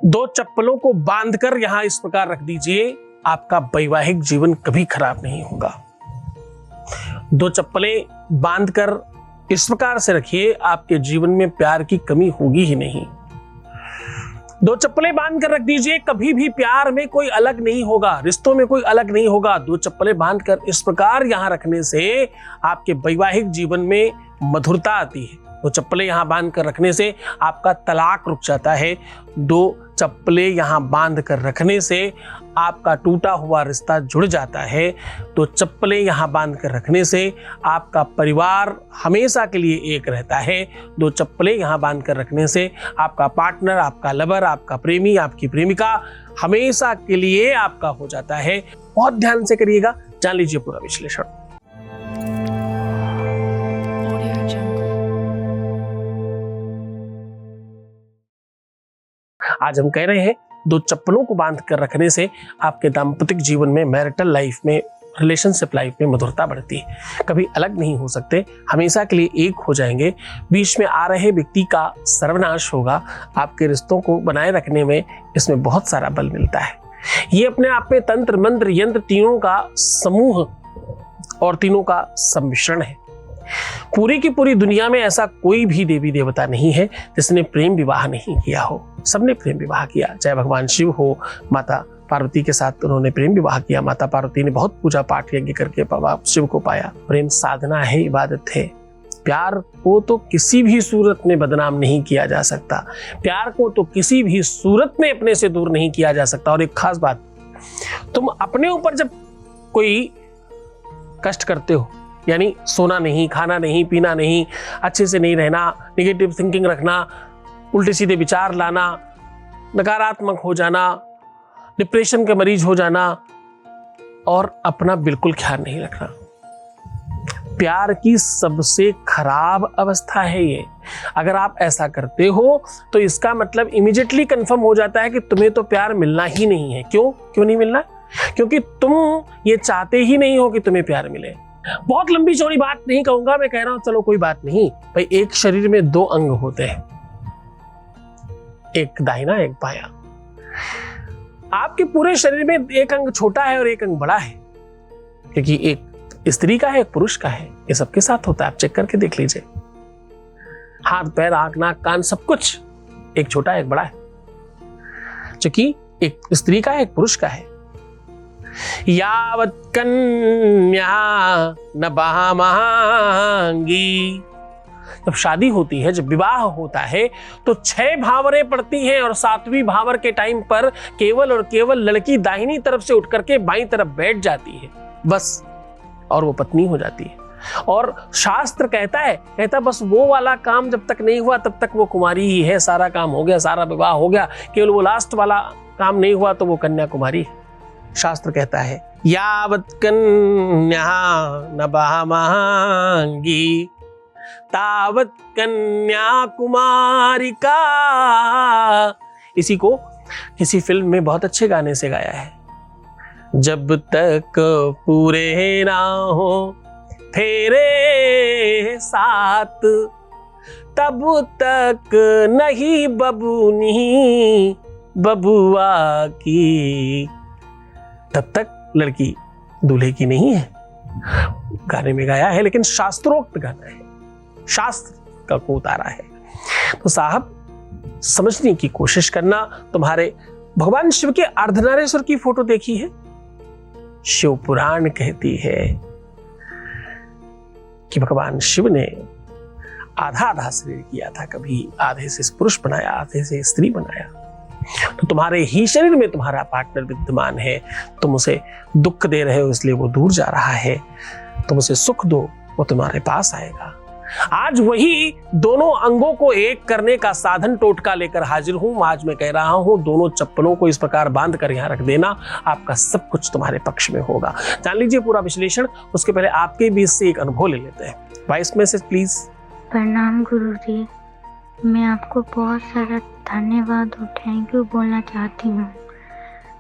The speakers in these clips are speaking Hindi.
दो चप्पलों को बांधकर यहां इस प्रकार रख दीजिए, आपका वैवाहिक जीवन कभी खराब नहीं होगा। दो चप्पलें बांधकर इस प्रकार से रखिए, आपके जीवन में प्यार की कमी होगी ही नहीं। दो चप्पलें बांध कर रख दीजिए, कभी भी प्यार में कोई अलग नहीं होगा, रिश्तों में कोई अलग नहीं होगा। दो चप्पलें बांधकर इस प्रकार यहां रखने से आपके वैवाहिक जीवन में मधुरता आती है। दो चप्पलें यहां बांध कर रखने से आपका तलाक रुक जाता है। दो चप्पलें यहां बांध कर रखने से आपका टूटा हुआ रिश्ता जुड़ जाता है। दो चप्पलें यहां बांध कर रखने से आपका परिवार हमेशा के लिए एक रहता है। दो चप्पलें यहां बांध कर रखने से आपका पार्टनर, आपका लवर, आपका प्रेमी, आपकी प्रेमिका हमेशा के लिए आपका हो जाता है। बहुत ध्यान से करिएगा, जान लीजिए पूरा विश्लेषण। आज हम कह रहे हैं दो चप्पलों को बांध कर रखने से आपके दाम्पतिक जीवन में, मैरिटल लाइफ में, रिलेशनशिप लाइफ में मधुरता बढ़ती है। कभी अलग नहीं हो सकते, हमेशा के लिए एक हो जाएंगे। बीच में आ रहे व्यक्ति का सर्वनाश होगा। आपके रिश्तों को बनाए रखने में इसमें बहुत सारा बल मिलता है। ये अपने आप में तंत्र, मंत्र, यंत्र तीनों का समूह और तीनों का सम्मिश्रण है। पूरी की पूरी दुनिया में ऐसा कोई भी देवी देवता नहीं है जिसने प्रेम विवाह नहीं किया हो। सबने प्रेम विवाह किया, चाहे भगवान शिव हो, माता पार्वती के साथ उन्होंने प्रेम विवाह किया। माता पार्वती ने बहुत पूजा पाठ यज्ञ करके बाबा शिव को पाया। प्रेम साधना है, इबादत है। प्यार को तो किसी भी सूरत में बदनाम नहीं किया जा सकता। प्यार को तो किसी भी सूरत में अपने से दूर नहीं किया जा सकता। और एक खास बात, तुम अपने ऊपर जब कोई कष्ट करते हो, यानी सोना नहीं, खाना नहीं, पीना नहीं, अच्छे से नहीं रहना, निगेटिव थिंकिंग रखना, उल्टे सीधे विचार लाना, नकारात्मक हो जाना, डिप्रेशन के मरीज हो जाना और अपना बिल्कुल ख्याल नहीं रखना, प्यार की सबसे खराब अवस्था है ये। अगर आप ऐसा करते हो तो इसका मतलब इमीडिएटली कंफर्म हो जाता है कि तुम्हें तो प्यार मिलना ही नहीं है। क्यों नहीं मिलना? क्योंकि तुम ये चाहते ही नहीं हो कि तुम्हें प्यार मिले। बहुत लंबी चौड़ी बात नहीं कहूंगा, मैं कह रहा हूं चलो कोई बात नहीं भाई। एक शरीर में दो अंग होते हैं, एक दाहिना एक बायां। आपके पूरे शरीर में एक अंग छोटा है और एक अंग बड़ा है, क्योंकि एक स्त्री का है, एक पुरुष का है। ये सबके साथ होता है, आप चेक करके देख लीजिए। हाथ, पैर, आंख, नाक, कान, सब कुछ एक छोटा है एक बड़ा है, क्योंकि एक स्त्री का है एक पुरुष का है। यावत कन्या न बहामांगी, जब शादी होती है, जब विवाह होता है तो 6 भावरें पड़ती हैं और 7वीं भावर के टाइम पर केवल और केवल लड़की दाहिनी तरफ से उठ करके बाईं तरफ बैठ जाती है बस, और वो पत्नी हो जाती है। और शास्त्र कहता बस वो वाला काम जब तक नहीं हुआ तब तक वो कुमारी ही है। सारा काम हो गया, सारा विवाह हो गया, केवल वो लास्ट वाला काम नहीं हुआ तो वो कन्या कुमारी है। शास्त्र कहता है यावत कन्या न बहामांगी तावत कन्या कुमारिका। इसी को किसी फिल्म में बहुत अच्छे गाने से गाया है। जब तक पूरे ना हो फेरे साथ तब तक नहीं बबूनी बबुआ की, तब तक लड़की दूल्हे की नहीं है। गाने में गाया है, लेकिन शास्त्रोक्त गाना है, शास्त्र का को उतारा है। तो साहब समझने की कोशिश करना। तुम्हारे भगवान शिव के अर्धनारेश्वर की फोटो देखी है? शिव पुराण कहती है कि भगवान शिव ने आधा आधा शरीर किया था, कभी आधे से पुरुष बनाया, आधे से स्त्री बनाया। तो तुम्हारे ही शरीर में तुम्हारा पार्टनर विद्यमान है। तुम उसे दुख दे रहे हो इसलिए वो दूर जा रहा है, तुम उसे सुख दो वो तुम्हारे पास आएगा। आज वही दोनों अंगों को एक करने का साधन टोटका लेकर हाजिर हूं। आज मैं कह रहा हूं दोनों चप्पलों को इस प्रकार बांध कर यहां रख देना, आपका सब कुछ तुम्हारे पक्ष में होगा। जान लीजिए पूरा विश्लेषण। उसके पहले आपके बीच से एक अनुभव ले लेते हैं। Voice message please. प्रणाम गुरुजी, मैं आपको बहुत सारा धन्यवाद और थैंक यू बोलना चाहती हूँ।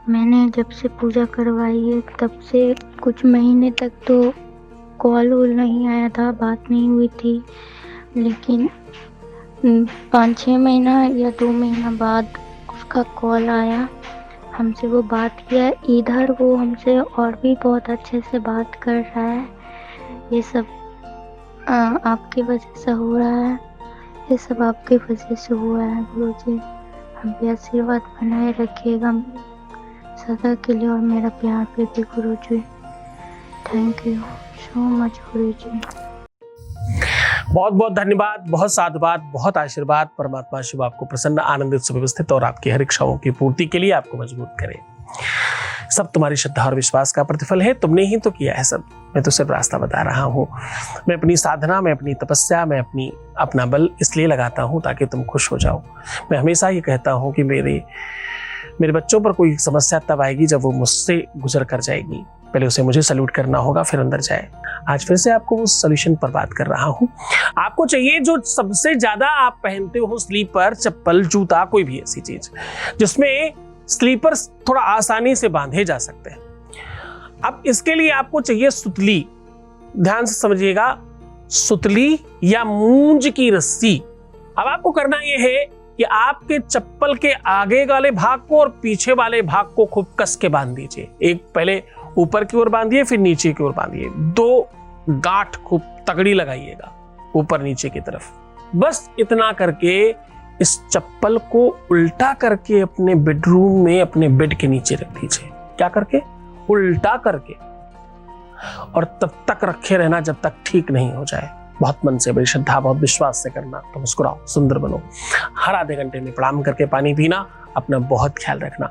मैंने जब से पूजा करवाई है तब से कुछ महीने तक तो कॉल वॉल नहीं आया था, बात नहीं हुई थी, लेकिन 5-6 महीना या 2 महीना बाद उसका कॉल आया, हमसे वो बात किया। इधर वो हमसे और भी बहुत अच्छे से बात कर रहा है। ये सब आपकी वजह से हो रहा है, ये सब आपकी वजह से हुआ है गुरुजी। हम पे आशीर्वाद बनाए रखिएगा सदा के लिए और मेरा प्यार पे भी गुरुजी। थैंक यू सो मच गुरुजी। बहुत बहुत धन्यवाद, बहुत साधुवाद, बहुत आशीर्वाद। परमात्मा शिव आपको प्रसन्न, आनंदित, सुव्यवस्थित और आपकी हर इच्छाओं की पूर्ति के लिए आपको मजबूत करे। सब तुम्हारी श्रद्धा और विश्वास का प्रतिफल है, तुमने ही तो किया है सब। मैं तो सिर्फ रास्ता बता रहा हूँ। मैं अपनी साधना, मैं अपनी तपस्या, मैं अपना बल इसलिए लगाता हूँ ताकि तुम खुश हो जाओ। मैं हमेशा ये कहता हूँ कि मेरे बच्चों पर कोई समस्या तब आएगी जब वो मुझसे गुजर कर जाएगी। पहले उसे मुझे सल्यूट करना होगा, फिर अंदर जाए। आज फिर से आपको उस सॉल्यूशन पर बात कर रहा हूँ। आपको चाहिए जो सबसे ज्यादा आप पहनते हो, स्लीपर, चप्पल, जूता, कोई भी ऐसी चीज जिसमें स्लीपर्स थोड़ा आसानी से बांधे जा सकते हैं। अब इसके लिए आपको चाहिए सुतली। ध्यान से समझिएगा, सुतली या मूंज की रस्सी। अब आपको करना यह है कि आपके चप्पल के आगे वाले भाग को और पीछे वाले भाग को खूब कस के बांध दीजिए। एक पहले ऊपर की ओर बांधिए, फिर नीचे की ओर बांधिए। 2 गांठ खूब तगड़ी लगाइएगा ऊपर नीचे की तरफ। बस इतना करके इस चप्पल को उल्टा करके अपने बेडरूम में, अपने बेड के नीचे रख दीजिए। क्या करके? उल्टा करके। और तब तक रखे रहना जब तक ठीक नहीं हो जाए। बहुत मन से, बड़ी श्रद्धा, बहुत विश्वास से करना। तो मुस्कुराओ, सुंदर बनो। हर आधे घंटे में प्रणाम करके पानी पीना। अपना बहुत ख्याल रखना।